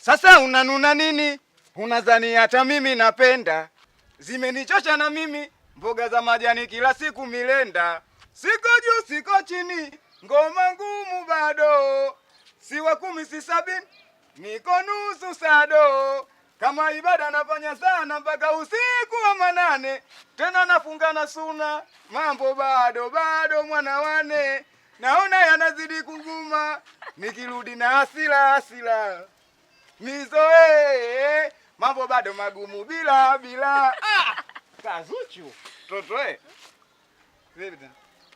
Sasa unanuna nini? Unadhani hata mimi napenda? Zimenichosha na mimi mboga za majani kila siku milenda. Siko juu siko chini, ngoma ngumu bado. Si wa 10 si 70, niko nusu sado. Kama ibada nafanya sana mpaka usiku wa 8. Tena nafunga na suna, mambo bado mwana wane. Naona yanazidi kuguma, nikirudi na hasira. Nizoe, mambo bado magumu bila. Kazuchu, toto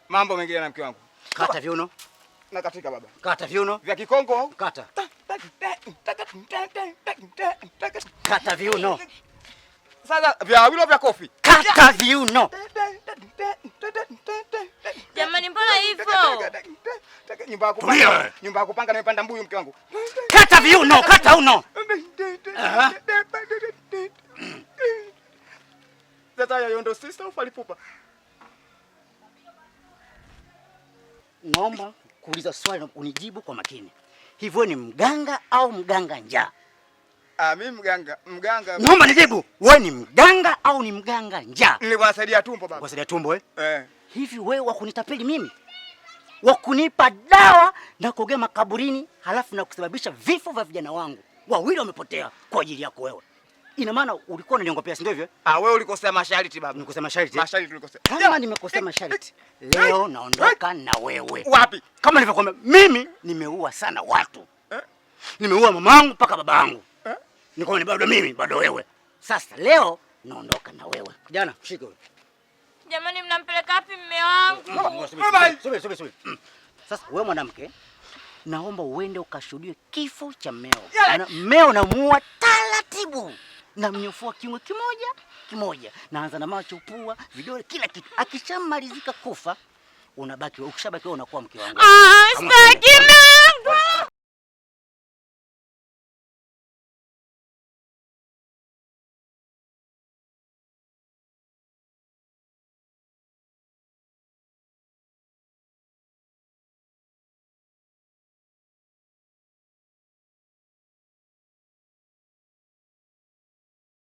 mambo mengine na mke wangu. Kata viuno. Na katika baba. Kata viuno. Vya Kikongo. Kata. Kata viuno. Sasa vya wilo vya kofi. Kata viuno. Jamani mbona hivyo? Nyumba ya kupanga nimepanda mbuyu mke wangu. Kata viuno, kata uno. Sasa yondo sister ufalipupa. Naomba kuuliza swali na unijibu kwa makini. Hivyo ni mganga au mganga njaa? Mimi mganga. Naomba nijibu. Wewe ni mganga au ni mganga njaa? Nilikuwa nasaidia tumbo baba. Unasaidia tumbo eh? Hivi wewe wakunitapeli mimi? Wakunipa dawa na kugea makaburini halafu na kusababisha vifo vya vijana wangu. Wawili wamepotea kwa ajili yako wewe. Ina maana ulikuwa unaniongopea si ndio hivyo? Wewe ulikosea masharti baba. Nikosea masharti? Masharti tulikosea. Kama nimekosea masharti, leo naondoka na wewe. Wapi? Kama nilivyokuambia, mimi nimeua sana watu. Nimeua mamangu mpaka babangu. Niko ni bado wewe. Sasa leo naondoka na wewe. Kijana, shika wewe. Jamani mnampeleka wapi mume wangu? Subiri. Sasa wewe mwanamke, naomba uende ukashuhudie kifo cha mmeo. Mmeo namuua taratibu. Na mnyofua kiungo kimoja. Naanza na macho, pua, vidole, kila kitu. Akishamalizika kufa, unabaki ukishabaki wewe unakuwa mke wangu. Sitaki.